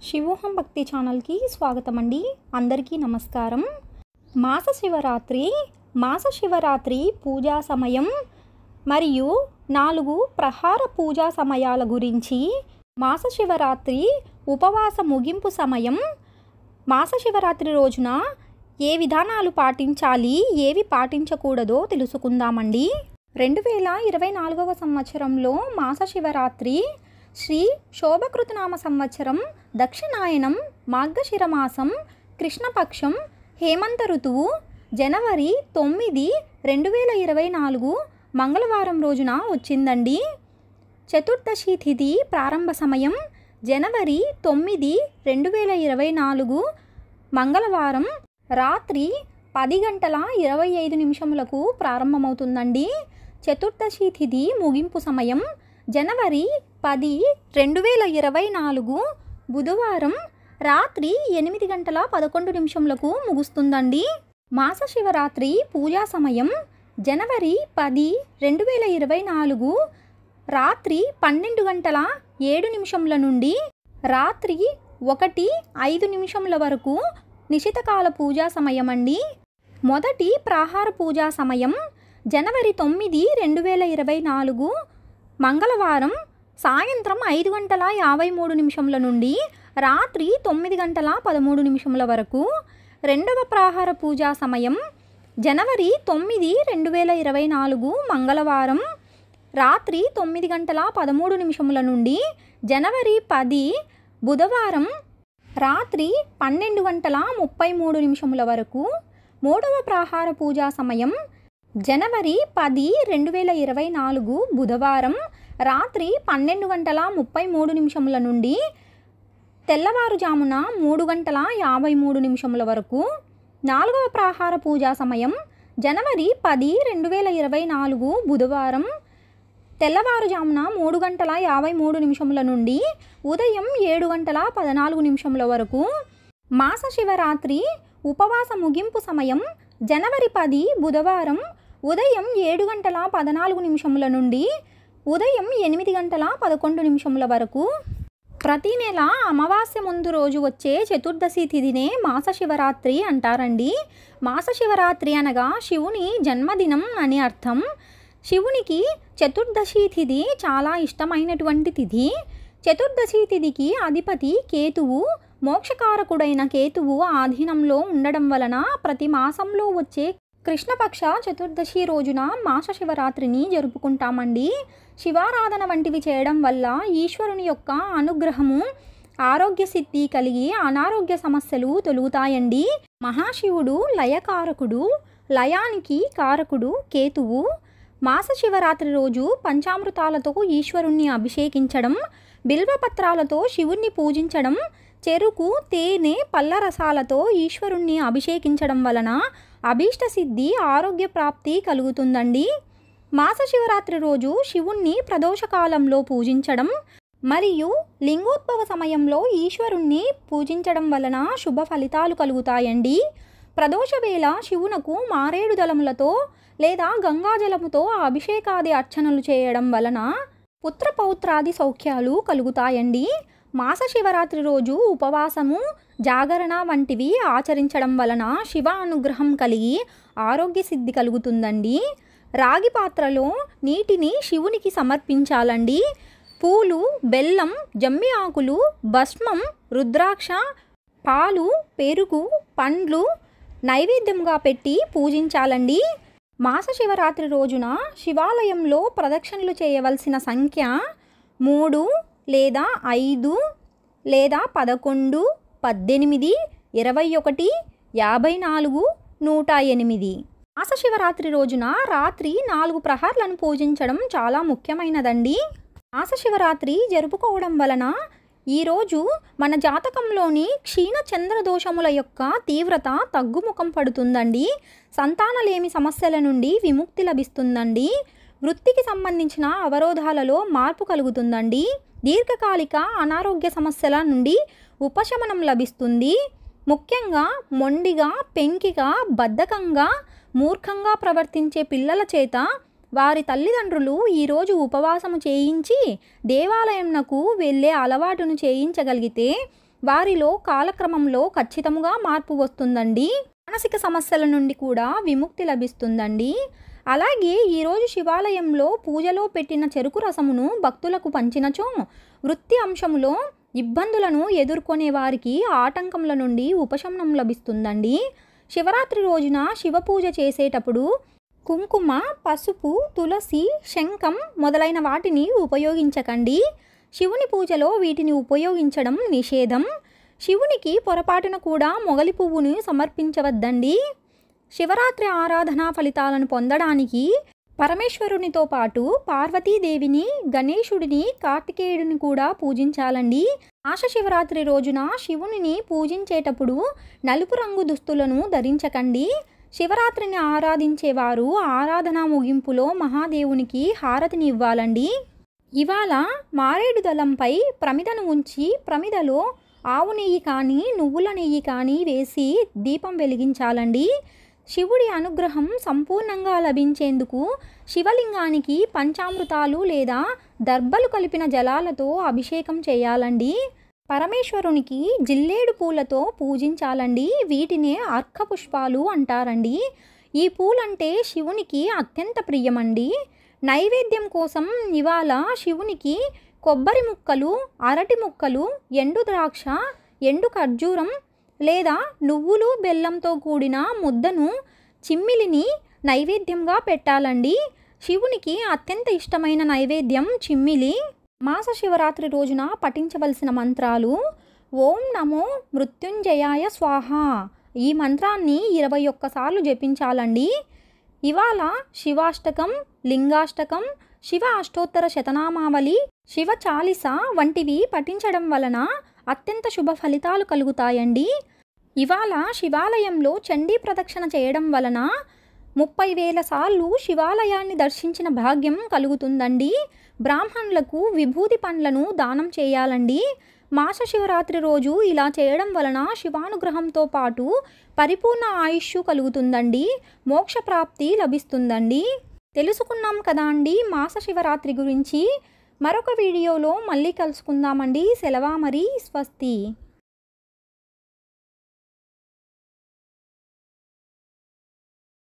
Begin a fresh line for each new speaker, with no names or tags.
శివోహం భక్తి ఛానల్కి స్వాగతం అండి. అందరికీ నమస్కారం. మాస శివరాత్రి పూజా సమయం మరియు 4 ప్రహార పూజా సమయాల గురించి, మాస శివరాత్రి ఉపవాస ముగింపు సమయం, మాస శివరాత్రి రోజున ఏ విధానాలు పాటించాలి, ఏవి పాటించకూడదో తెలుసుకుందామండి. 2024 సంవత్సరంలో మాస శివరాత్రి శ్రీ శోభకృతనామ సంవత్సరం దక్షిణాయనం మార్గశిరమాసం కృష్ణపక్షం హేమంత ఋతువు జనవరి 9, 2024 మంగళవారం రోజున వచ్చిందండి. చతుర్దశి తిథి ప్రారంభ సమయం జనవరి 9, 2024 మంగళవారం రాత్రి 10:25 ప్రారంభమవుతుందండి. చతుర్దశి తిథి ముగింపు సమయం జనవరి 10, 2024 బుధవారం రాత్రి 8:11 ముగుస్తుందండి. మాస శివరాత్రి పూజా సమయం జనవరి 10, 2024 రాత్రి 12:07 నుండి రాత్రి 1:05 వరకు నిశితకాల పూజా సమయం అండి. మొదటి ప్రాహార పూజా సమయం జనవరి 9, 2024 మంగళవారం సాయంత్రం 5:53 నుండి రాత్రి 9:13 వరకు. రెండవ ప్రాహార పూజా సమయం జనవరి 9, 2024 మంగళవారం రాత్రి 9:13 నుండి జనవరి 10 బుధవారం రాత్రి 12:33 వరకు. మూడవ ప్రాహార పూజా సమయం జనవరి 10, 2024 బుధవారం రాత్రి 12:33 నుండి తెల్లవారుజామున 3:53 వరకు. నాలుగవ ప్రాహార పూజా సమయం జనవరి 10, 2024 బుధవారం తెల్లవారుజామున 3:53 నుండి ఉదయం 7:14 వరకు. మాస శివరాత్రి ఉపవాస ముగింపు సమయం జనవరి 10 బుధవారం ఉదయం 7:14 నుండి ఉదయం 8:11 వరకు. ప్రతి నెల అమావాస్య ముందు రోజు వచ్చే చతుర్దశి తిథినే మాస శివరాత్రి అంటారండి. మాస శివరాత్రి అనగా శివుని జన్మదినం అని అర్థం. శివునికి చతుర్దశి తిథి చాలా ఇష్టమైనటువంటి తిథి. చతుర్దశి తిథికి అధిపతి కేతువు. మోక్షకారకుడైన కేతువు ఆధీనంలో ఉండడం వలన ప్రతి మాసంలో వచ్చే కృష్ణపక్ష చతుర్దశి రోజున మాస శివరాత్రిని జరుపుకుంటామండి. శివారాధన వంటివి చేయడం వల్ల ఈశ్వరుని యొక్క అనుగ్రహము, ఆరోగ్య సిద్ధి కలిగి అనారోగ్య సమస్యలు తొలుగుతాయండి. మహాశివుడు లయకారకుడు, లయానికి కారకుడు కేతువు. మాస శివరాత్రి రోజు పంచామృతాలతో ఈశ్వరుణ్ణి అభిషేకించడం, బిల్వపత్రాలతో శివుణ్ణి పూజించడం, చెరుకు, తేనె, పళ్ళ రసాలతో ఈశ్వరుణ్ణి అభిషేకించడం వలన అభీష్ట సిద్ధి, ఆరోగ్య ప్రాప్తి కలుగుతుందండి. మాస శివరాత్రి రోజు శివుణ్ణి ప్రదోషకాలంలో పూజించడం మరియు లింగోద్భవ సమయంలో ఈశ్వరుణ్ణి పూజించడం వలన శుభ ఫలితాలు కలుగుతాయండి. ప్రదోష వేళ శివునకు మారేడు దళములతో లేదా గంగాజలముతో అభిషేకాది అర్చనలు చేయడం వలన పుత్రపౌత్రాది సౌఖ్యాలు కలుగుతాయండి. మాస శివరాత్రి రోజు ఉపవాసము, జాగరణ వంటివి ఆచరించడం వలన శివ అనుగ్రహం కలిగి ఆరోగ్య సిద్ధి కలుగుతుందండి. రాగి పాత్రలో నీటిని శివునికి సమర్పించాలండి. పూలు, బెల్లం, జమ్మి ఆకులు, భస్మం, రుద్రాక్ష, పాలు, పెరుగు, పండ్లు నైవేద్యంగా పెట్టి పూజించాలండి. మాస శివరాత్రి రోజున శివాలయంలో ప్రదక్షిణలు చేయవలసిన సంఖ్య 3 లేదా 5 లేదా 11, 18, 21, 54, 108. మాస శివరాత్రి రోజున రాత్రి 4 ప్రహార్లను పూజించడం చాలా ముఖ్యమైనదండి. మాస శివరాత్రి జరుపుకోవడం వలన ఈరోజు మన జాతకంలోని క్షీణ చంద్ర దోషముల యొక్క తీవ్రత తగ్గుముఖం పడుతుందండి. సంతానలేమి సమస్యల నుండి విముక్తి లభిస్తుందండి. వృత్తికి సంబంధించిన అవరోధాలలో మార్పు కలుగుతుందండి. దీర్ఘకాలిక అనారోగ్య సమస్యల నుండి ఉపశమనం లభిస్తుంది. ముఖ్యంగా మొండిగా, పెంకిగా, బద్ధకంగా, మూర్ఖంగా ప్రవర్తించే పిల్లల చేత వారి తల్లిదండ్రులు ఈరోజు ఉపవాసము చేయించి దేవాలయంనకు వెళ్ళే అలవాటును చేయించగలిగితే వారిలో కాలక్రమంలో ఖచ్చితంగా మార్పు వస్తుందండి. మానసిక సమస్యల నుండి కూడా విముక్తి లభిస్తుందండి. అలాగే ఈరోజు శివాలయంలో పూజలో పెట్టిన చెరుకు రసమును భక్తులకు పంచినచో వృత్తి అంశములో ఇబ్బందులను ఎదుర్కొనే వారికి ఆటంకముల నుండి ఉపశమనం లభిస్తుందండి. శివరాత్రి రోజున శివ పూజ చేసేటప్పుడు కుంకుమ, పసుపు, తులసి, శంఖం మొదలైన వాటిని ఉపయోగించకండి. శివుని పూజలో వీటిని ఉపయోగించడం నిషేధం. శివునికి పొరపాటున కూడా మొగలి పువ్వుని సమర్పించవద్దండి. శివరాత్రి ఆరాధనా ఫలితాలను పొందడానికి పరమేశ్వరునితో పాటు పార్వతీదేవిని, గణేశుడిని, కార్తికేయుడిని కూడా పూజించాలండి. ఆష శివరాత్రి రోజున శివునిని పూజించేటప్పుడు నలుపు రంగు దుస్తులను ధరించకండి. శివరాత్రిని ఆరాధించేవారు ఆరాధన ముగింపులో మహాదేవునికి హారతిని ఇవ్వాలండి. ఇవాళ మారేడు దళంపై ప్రమిదను ఉంచి ప్రమిదలో ఆవు నెయ్యి కానీ నువ్వుల నెయ్యి కానీ వేసి దీపం వెలిగించాలండి. శివుడి అనుగ్రహం సంపూర్ణంగా లభించేందుకు శివలింగానికి పంచామృతాలు లేదా దర్భలు కలిపిన జలాలతో అభిషేకం చేయాలండి. పరమేశ్వరునికి జిల్లేడు పూలతో పూజించాలండి. వీటినే అర్క పుష్పాలు అంటారండి. ఈ పూలంటే శివునికి అత్యంత ప్రియమండి. నైవేద్యం కోసం ఇవాళ శివునికి కొబ్బరి ముక్కలు, అరటి ముక్కలు, ఎండు ద్రాక్ష, ఎండు ఖర్జూరం లేదా నువ్వులు, బెల్లంతో కూడిన ముద్దను, చిమ్మిలిని నైవేద్యంగా పెట్టాలండి. శివునికి అత్యంత ఇష్టమైన నైవేద్యం చిమ్మిలి. మాస శివరాత్రి రోజున పఠించవలసిన మంత్రాలు: ఓం నమో మృత్యుంజయాయ స్వాహ. ఈ మంత్రాన్ని 21 సార్లు జపించాలండి. ఇవాళ శివాష్టకం, లింగాష్టకం, శివ అష్టోత్తర శతనామావళి, శివ చాలీస వంటివి పఠించడం వలన అత్యంత శుభ ఫలితాలు కలుగుతాయండి. ఇవాళ శివాలయంలో చండీ ప్రదక్షిణ చేయడం వలన 30,000 సార్లు శివాలయాన్ని దర్శించిన భాగ్యం కలుగుతుందండి. బ్రాహ్మణులకు విభూతి పండ్లను దానం చేయాలండి. మాస శివరాత్రి రోజు ఇలా చేయడం వలన శివానుగ్రహంతో పాటు పరిపూర్ణ ఆయుష్ కలుగుతుందండి. మోక్షప్రాప్తి లభిస్తుందండి. తెలుసుకున్నాం కదా అండి మాస శివరాత్రి గురించి. మరొక వీడియోలో మళ్ళీ కలుసుకుందామండి. సెలవా మరి, స్వస్తి.